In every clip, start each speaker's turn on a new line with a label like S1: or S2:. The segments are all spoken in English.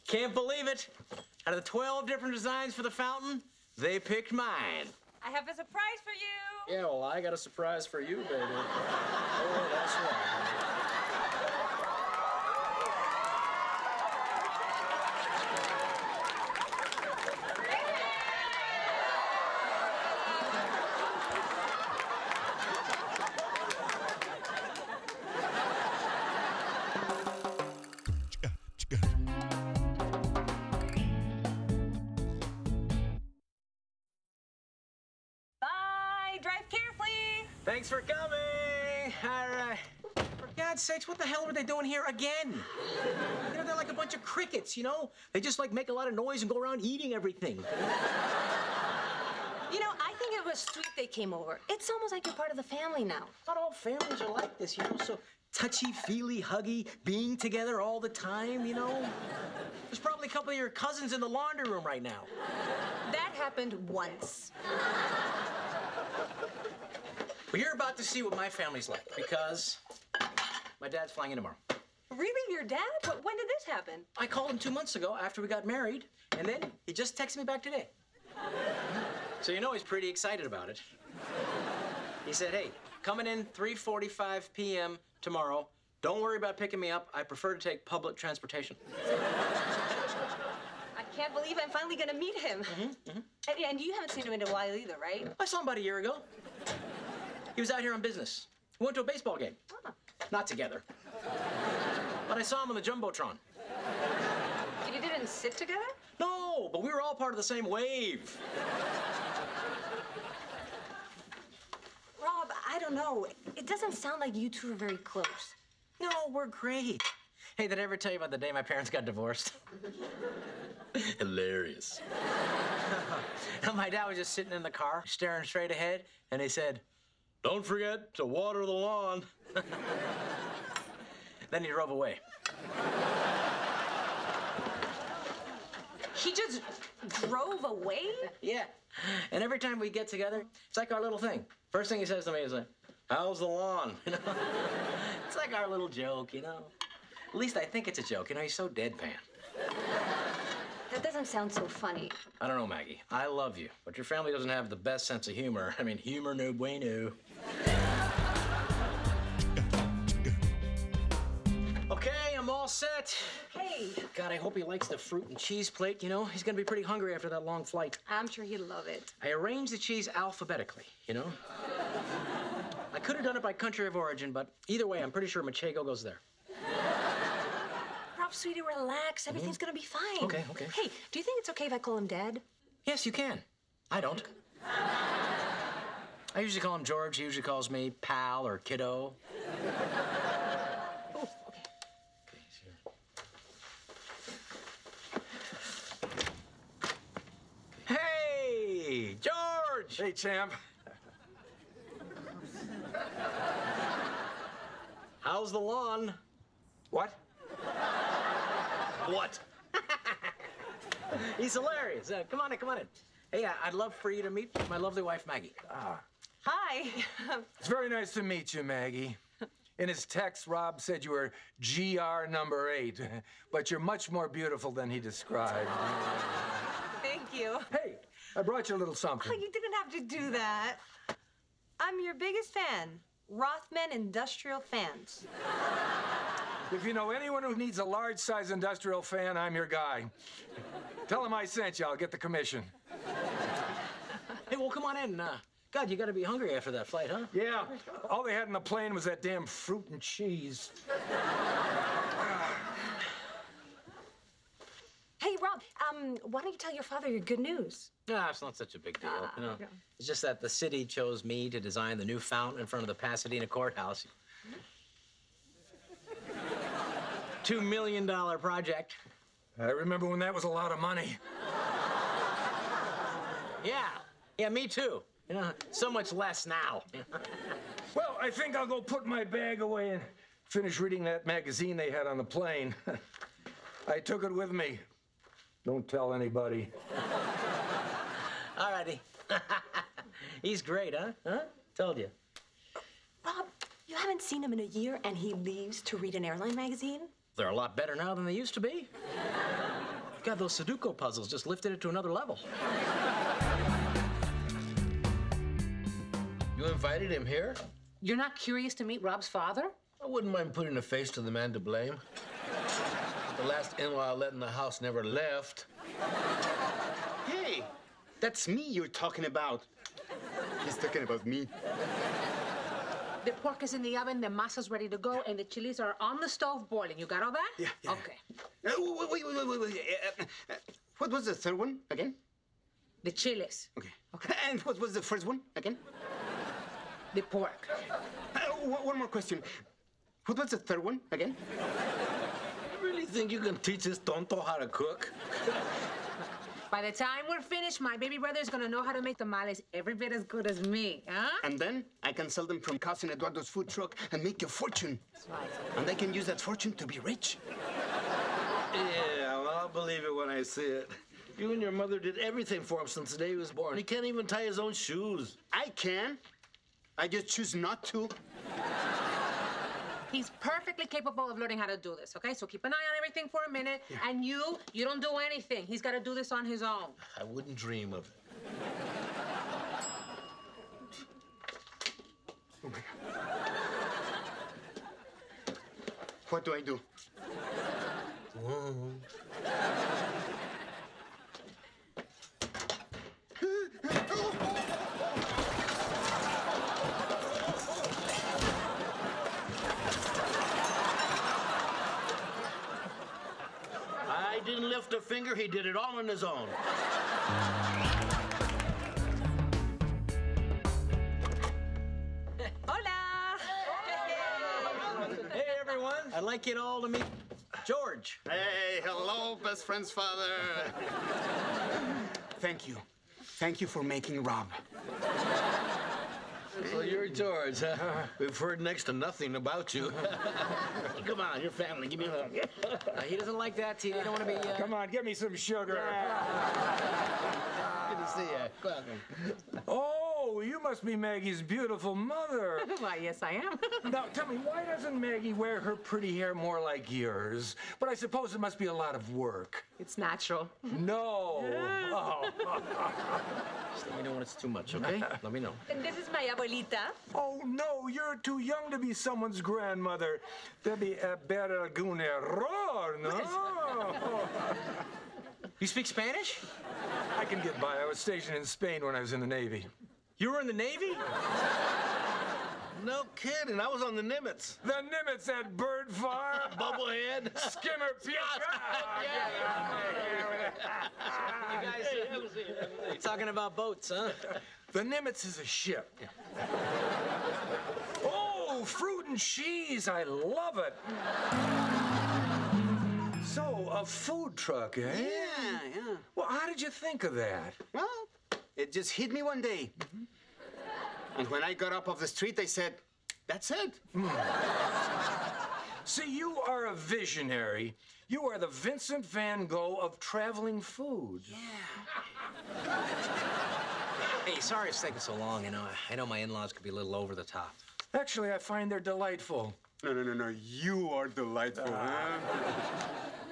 S1: Can't believe it. Out of the 12 different designs for the fountain, they picked mine.
S2: I have a surprise for you.
S1: Yeah, well, I got a surprise for you, baby. Oh, that's right.
S2: Bye. Drive carefully.
S1: Thanks for coming. All right. For God's sakes, what the hell were they doing here again? You know, they're like a bunch of crickets, you know? They just like make a lot of noise and go around eating everything.
S3: You know, I think it was sweet they came over. It's almost like you're part of the family now.
S1: Not all families are like this, you know? So touchy-feely, huggy, being together all the time, you know? There's probably a couple of your cousins in the laundry room right now.
S3: That happened once.
S1: Well, you're about to see what my family's like because my dad's flying in tomorrow.
S3: Really, your dad? When did this happen?
S1: I called him 2 months ago after we got married, and then he just texted me back today. So you know he's pretty excited about it. He said, hey, coming in 3:45 p.m. tomorrow. Don't worry about picking me up. I prefer to take public transportation.
S3: I can't believe I'm finally gonna meet him. And you haven't seen him in a while either, right?
S1: I saw him about a year ago. He was out here on business. We went to a baseball game.
S3: Oh.
S1: Not together. But I saw him on the Jumbotron.
S3: You didn't sit together?
S1: No, but we were all part of the same wave.
S3: Rob, I don't know. It doesn't sound like you two are very close.
S1: No, we're great. Hey, did I ever tell you about the day my parents got divorced? Hilarious. My dad was just sitting in the car, staring straight ahead, and he said, don't forget to water the lawn. Then he drove away.
S3: He just drove away?
S1: Yeah. And every time we get together, it's like our little thing. First thing he says to me is like, how's the lawn? You know? It's like our little joke, you know? At least I think it's a joke. You know, he's so deadpan.
S3: That doesn't sound so funny.
S1: I don't know, Maggie. I love you, but your family doesn't have the best sense of humor. I mean, humor no bueno. Okay, I'm all set.
S3: Hey.
S1: God, I hope he likes the fruit and cheese plate, you know? He's gonna be pretty hungry after that long flight.
S3: I'm sure he'll love it.
S1: I arranged the cheese alphabetically, you know? I could have done it by country of origin, but either way, I'm pretty sure Manchego goes there.
S3: Rob, sweetie, relax. Everything's gonna be fine.
S1: Okay.
S3: Hey, do you think it's okay if I call him Dad?
S1: Yes, you can. I don't. I usually call him George. He usually calls me pal or kiddo.
S3: Oh, okay.
S1: Okay, sure. Hey, George!
S4: Hey, champ.
S1: How's the lawn?
S4: What?
S1: What? He's hilarious. Come on in. Hey, I'd love for you to meet my lovely wife, Maggie.
S3: Hi.
S4: It's very nice to meet you, Maggie. In his text, Rob said you were GR number 8, but you're much more beautiful than he described.
S3: Thank you.
S4: Hey, I brought you a little something.
S3: Oh, you didn't have to do that. I'm your biggest fan. Rothman Industrial Fans.
S4: If you know anyone who needs a large-size industrial fan, I'm your guy. Tell him I sent you. I'll get the commission.
S1: Hey, well, come on in. God, you gotta be hungry after that flight, huh?
S4: Yeah, all they had in the plane was that damn fruit and cheese.
S3: Hey, Rob, why don't you tell your father your good news?
S1: No, it's not such a big deal. You know,
S3: okay.
S1: it's just that the city chose me to design the new fountain in front of the Pasadena courthouse. $2 million project.
S4: I remember when that was a lot of money.
S1: Yeah, me too. You know, so much less now.
S4: Well, I think I'll go put my bag away and finish reading that magazine they had on the plane. I took it with me. Don't tell anybody.
S1: All righty. He's great, huh? Told you.
S3: Rob, you haven't seen him in a year and he leaves to read an airline magazine?
S1: They're a lot better now than they used to be. God, those Sudoku puzzles just lifted it to another level.
S5: You invited him here?
S6: You're not curious to meet Rob's father?
S5: I wouldn't mind putting a face to the man to blame. The last in-law I let in the house never left.
S7: Hey, that's me you're talking about. He's talking about me.
S6: The pork is in the oven, the masa's ready to go, and the chilies are on the stove boiling. You got all that?
S7: Yeah.
S6: Okay.
S7: Wait. What was the third one again?
S6: The chilies.
S7: Okay. And what was the first one again?
S6: The pork.
S7: One more question. What was the third one again?
S5: You really think you can teach this tonto how to cook?
S6: By the time we're finished, my baby brother is gonna know how to make tamales every bit as good as me, huh?
S7: And then I can sell them from Cousin Eduardo's food truck and make a fortune. And I can use that fortune to be rich.
S5: Yeah, well, I'll believe it when I see it. You and your mother did everything for him since the day he was born. He can't even tie his own shoes.
S7: I can. I just choose not to.
S6: He's perfectly capable of learning how to do this, okay? So keep an eye on everything for a minute. Yeah. And you don't do anything. He's got to do this on his own.
S5: I wouldn't dream of it.
S7: Oh, my God. What do I do?
S5: Whoa. I didn't lift a finger. He did it all on his own.
S2: Hola!
S1: Hey, everyone. I'd like you all to meet George.
S7: Hey, hello, best friend's father. Thank you. Thank you for making Rob.
S5: So you're George, huh? We've heard next to nothing about you. Come on, your family. Give me a hug.
S1: He doesn't like that. He don't want to be.
S4: Come on, give me some sugar.
S5: Good to see you. Go on.
S4: Oh, you must be Maggie's beautiful mother.
S6: Why, yes, I am.
S4: Now, tell me, why doesn't Maggie wear her pretty hair more like yours? But I suppose it must be a lot of work.
S6: It's natural.
S4: No. Oh.
S1: Just let me know when it's too much, okay? Let me know.
S2: And this is my abuelita.
S4: Oh, no, you're too young to be someone's grandmother. Debe haber algún error, no?
S1: You speak Spanish?
S4: I can get by. I was stationed in Spain when I was in the Navy.
S1: You were in the Navy?
S5: No kidding. I was on the Nimitz.
S4: The Nimitz at Bird Farm?
S5: Bubblehead.
S4: Skimmer Peak.
S1: You guys talking about boats, huh?
S4: The Nimitz is a ship. Oh, fruit and cheese. I love it. So, a food truck, eh?
S7: Yeah.
S4: Well, how did you think of that?
S7: Well, it just hit me one day. And when I got up off the street, they said, that's it.
S4: See, you are a visionary. You are the Vincent van Gogh of traveling food.
S1: Hey, sorry it's taking so long. I know my in-laws could be a little over the top.
S4: Actually, I find they're delightful.
S7: No. You are delightful, huh?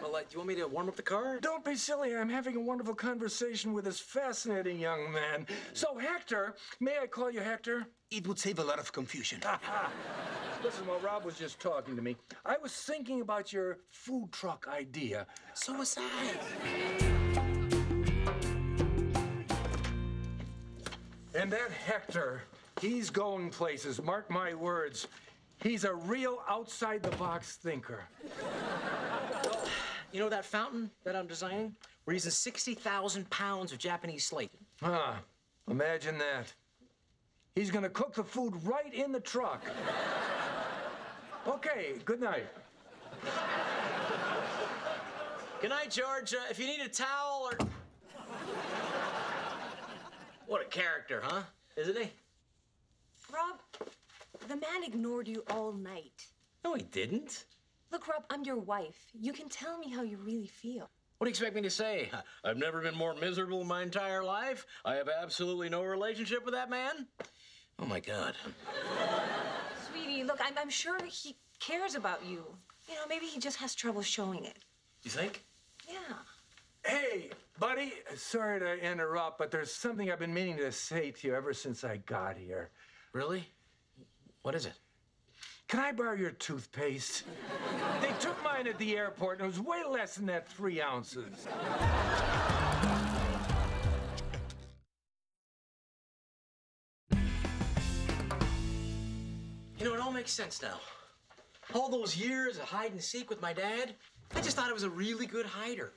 S1: Well, do you want me to warm up the car?
S4: Don't be silly. I'm having a wonderful conversation with this fascinating young man. So, Hector, may I call you Hector?
S7: It would save a lot of confusion.
S4: Listen, while Rob was just talking to me, I was thinking about your food truck idea.
S7: So was I.
S4: And that Hector, he's going places. Mark my words. He's a real outside-the-box thinker.
S1: You know that fountain that I'm designing? We're using 60,000 pounds of Japanese slate.
S4: Ah, imagine that. He's gonna cook the food right in the truck. Okay, good night.
S1: Good night, George. If you need a towel or... What a character, huh? Isn't he?
S3: Rob, the man ignored you all night.
S1: No, he didn't.
S3: Look, Rob, I'm your wife. You can tell me how you really feel.
S1: What do you expect me to say? I've never been more miserable in my entire life. I have absolutely no relationship with that man. Oh, my God.
S3: Sweetie, look, I'm sure he cares about you. You know, maybe he just has trouble showing it.
S1: You think?
S3: Yeah.
S4: Hey, buddy, sorry to interrupt, but there's something I've been meaning to say to you ever since I got here.
S1: Really? What is it?
S4: Can I borrow your toothpaste? They took mine at the airport, and it was way less than that 3 ounces.
S1: You know, it all makes sense now. All those years of hide and seek with my dad, I just thought I was a really good hider.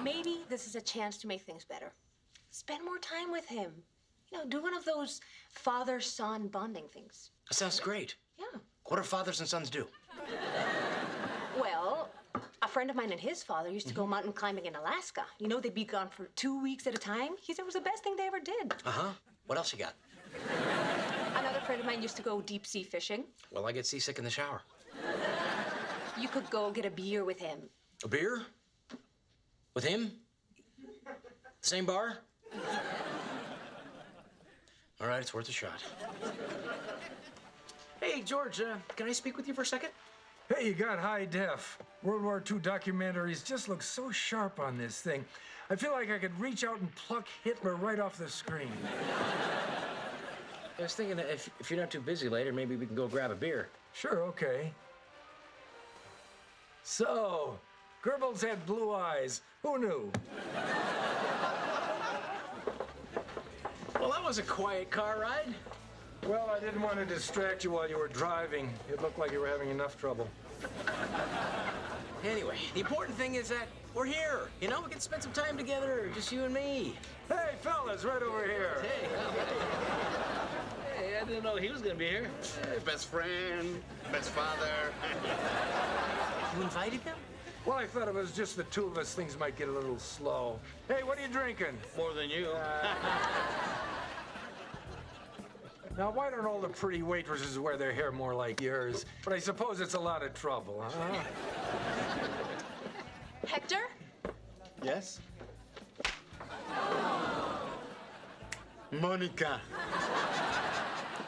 S2: Maybe this is a chance to make things better. Spend more time with him. You know, do one of those father-son bonding things.
S1: That sounds great.
S2: Yeah.
S1: What do fathers and sons do?
S2: Well, a friend of mine and his father used to go mountain climbing in Alaska. You know, they'd be gone for 2 weeks at a time. He said it was the best thing they ever did.
S1: Uh-huh. What else you got?
S2: Another friend of mine used to go deep sea fishing.
S1: Well, I get seasick in the shower.
S2: You could go get a beer with him.
S1: A beer? With him? The same bar? All right, it's worth a shot. Hey, George, can I speak with you for a second?
S4: Hey, you got high def. World War II documentaries just look so sharp on this thing. I feel like I could reach out and pluck Hitler right off the screen.
S1: I was thinking that if you're not too busy later, maybe we can go grab a beer.
S4: Sure, okay. So, Goebbels had blue eyes. Who knew?
S1: Well, that was a quiet car ride.
S4: Well, I didn't want to distract you while you were driving. It looked like you were having enough trouble.
S1: Anyway, the important thing is that we're here. You know, we can spend some time together, just you and me.
S4: Hey, fellas, right over here.
S1: Hey,
S5: Hey, I didn't know he was gonna be here.
S7: Hey, best friend, best father.
S1: you invited them?
S4: Well, I thought it was just the two of us. Things might get a little slow. Hey, what are you drinking?
S5: More than you.
S4: Now, why don't all the pretty waitresses wear their hair more like yours? But I suppose it's a lot of trouble, huh?
S2: Hector?
S7: Yes? Monica.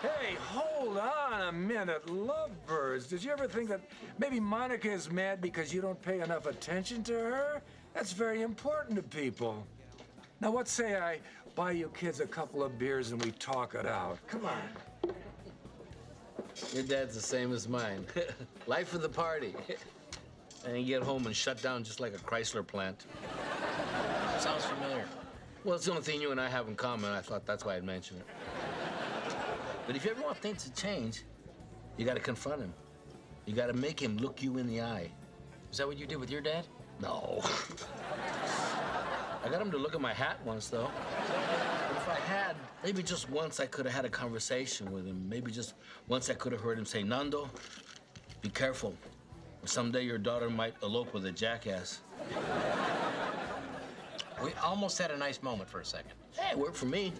S4: Hey, hold on a minute. Lovebirds. Did you ever think that maybe Monica is mad because you don't pay enough attention to her? That's very important to people. Now, what say I buy you kids a couple of beers and we talk it out? Come on.
S5: Your dad's the same as mine. Life of the party. And you get home and shut down just like a Chrysler plant.
S1: Sounds familiar.
S5: Well, it's the only thing you and I have in common. I thought that's why I'd mention it. But if you ever want things to change, you gotta confront him. You gotta make him look you in the eye.
S1: Is that what you did with your dad?
S5: No. I got him to look at my hat once, though. But if I had, maybe just once I could have had a conversation with him. Maybe just once I could have heard him say, Nando, be careful. Someday your daughter might elope with a jackass.
S1: We almost had a nice moment for a second.
S5: Hey, it worked for me.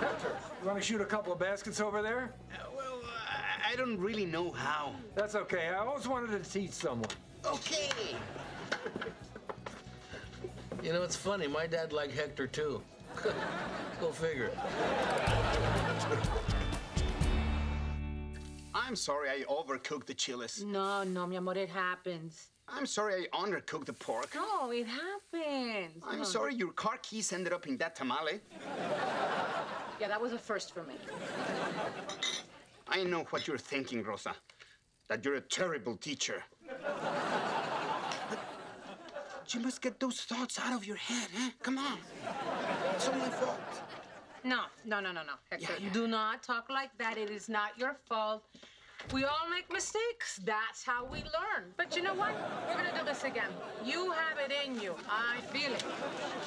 S4: Hector, you want to shoot a couple of baskets over there?
S7: Well, I don't really know how.
S4: That's okay. I always wanted to teach someone.
S7: Okay.
S5: You know, it's funny. My dad liked Hector, too. Go figure.
S7: I'm sorry I overcooked the chilies.
S6: No, mi amor, it happens.
S7: I'm sorry I undercooked the pork.
S6: No, it happens.
S7: I'm
S6: No.
S7: sorry your car keys ended up in that tamale.
S6: Yeah, that was a first for me.
S7: I know what you're thinking, Rosa. That you're a terrible teacher. But you must get those thoughts out of your head, huh? Come on. It's all my fault.
S6: No. Hector, do not talk like that. It is not your fault. We all make mistakes. That's how we learn. But you know what? We're gonna do this again. You have it in you. I feel it.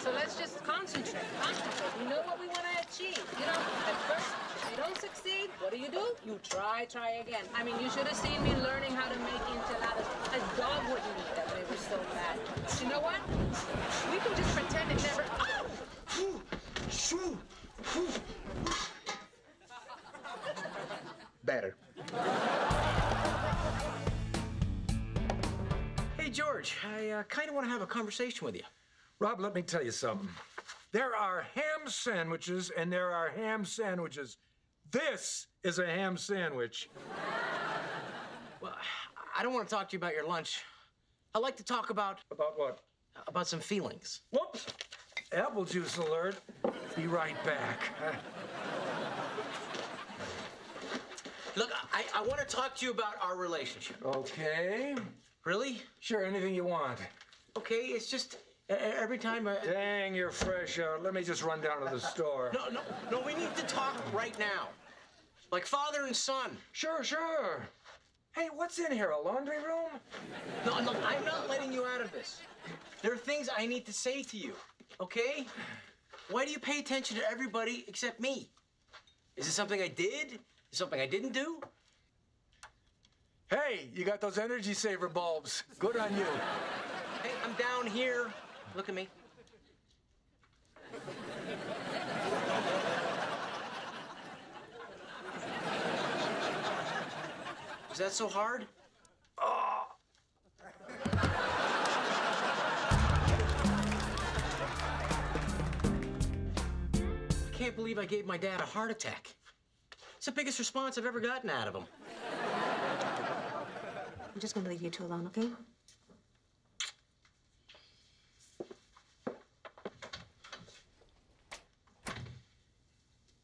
S6: So let's just concentrate. We know what we want to achieve. You know, at first, if you don't succeed, what do? You try again. I mean, you should have seen me learning how to make enchiladas. A dog wouldn't eat them. They were so bad. You know what? We can just pretend it never...
S7: Better.
S1: Hey, George, I kind of want to have a conversation with you.
S4: Rob, let me tell you something. There are ham sandwiches and there are ham sandwiches. This is a ham sandwich.
S1: Well, I don't want to talk to you about your lunch. I like to talk about
S4: About what?
S1: some feelings.
S4: Whoops! Apple juice alert. Be right back.
S1: Look, I want to talk to you about our relationship.
S4: Okay.
S1: Really?
S4: Sure, anything you want.
S1: Okay, it's just every time I...
S4: Dang, you're fresh out. Let me just run down to the store.
S1: No, we need to talk right now. Like father and son.
S4: Sure. Hey, what's in here, a laundry room?
S1: No, I'm not letting you out of this. There are things I need to say to you, okay? Why do you pay attention to everybody except me? Is it something I did? Is it something I didn't do?
S4: Hey, you got those energy saver bulbs. Good on you.
S1: Hey, I'm down here. Look at me. Is that so hard? I can't believe I gave my dad a heart attack. It's the biggest response I've ever gotten out of him.
S2: I'm just gonna leave you two alone, okay?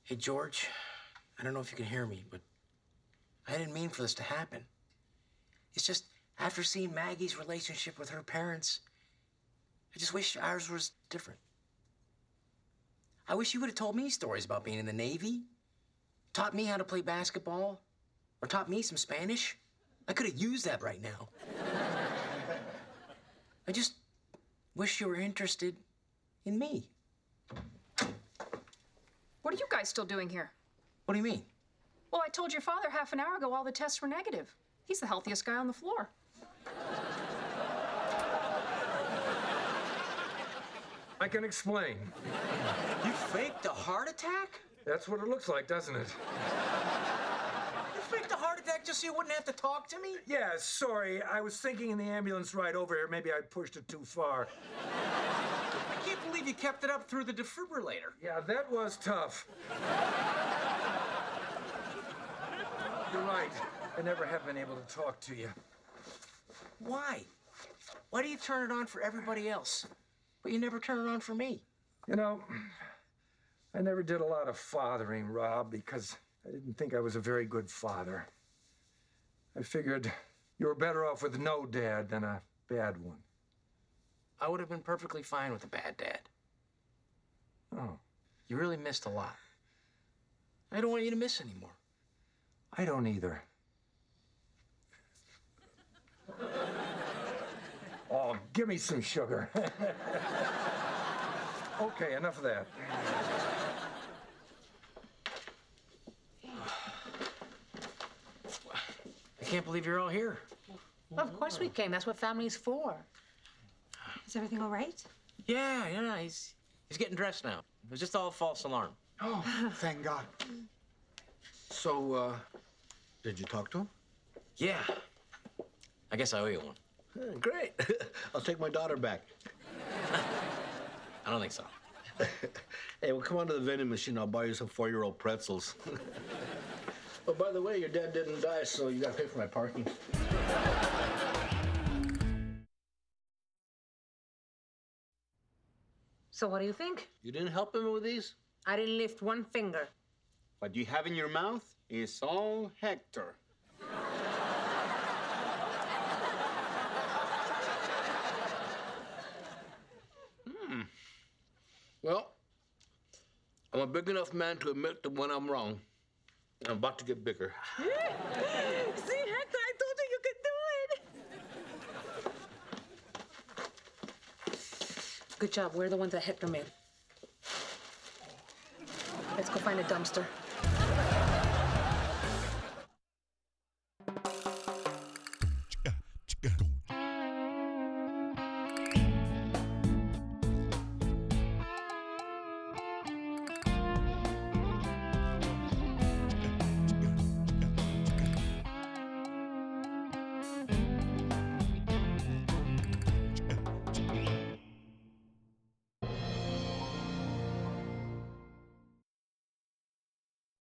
S1: Hey, George, I don't know if you can hear me, but I didn't mean for this to happen. It's just, after seeing Maggie's relationship with her parents, I just wish ours was different. I wish you would have told me stories about being in the Navy, taught me how to play basketball, or taught me some Spanish. I could have used that right now. I just wish you were interested in me.
S8: What are you guys still doing here?
S1: What do you mean?
S8: Well, I told your father half an hour ago all the tests were negative. He's the healthiest guy on the floor.
S4: I can explain.
S1: You faked a heart attack?
S4: That's what it looks like, doesn't it?
S1: You faked a heart attack just so you wouldn't have to talk to me?
S4: Yeah, sorry. I was thinking in the ambulance ride over here, maybe I pushed it too far.
S1: I can't believe you kept it up through the defibrillator.
S4: Yeah, that was tough. You're right. I never have been able to talk to you.
S1: Why? Why do you turn it on for everybody else, but you never turn it on for me?
S4: You know, I never did a lot of fathering, Rob, because I didn't think I was a very good father. I figured you were better off with no dad than a bad one.
S1: I would have been perfectly fine with a bad dad.
S4: Oh,
S1: You really missed a lot. I don't want you to miss anymore.
S4: I don't either. Oh, give me some sugar. Okay, enough of that.
S1: I can't believe you're all here.
S6: Of course we came. That's what family's for.
S2: Is everything all right?
S1: Yeah, he's getting dressed now. It was just all a false alarm.
S7: Oh, thank God. So, did you talk to him?
S1: Yeah. I guess I owe you one.
S5: Great. I'll take my daughter back.
S1: I don't think so.
S5: Hey, well, come on to the vending machine. I'll buy you some 4-year-old pretzels. Oh, by the way, your dad didn't die, so you gotta pay for my parking.
S6: So what do you think?
S5: You didn't help him with these?
S6: I didn't lift one finger.
S7: What you have in your mouth is all Hector.
S5: Well, I'm a big enough man to admit that when I'm wrong. I'm about to get bigger.
S3: See, Hector, I told you could do it.
S6: Good job. We're the ones that Hector made. Let's go find a dumpster.
S9: Go.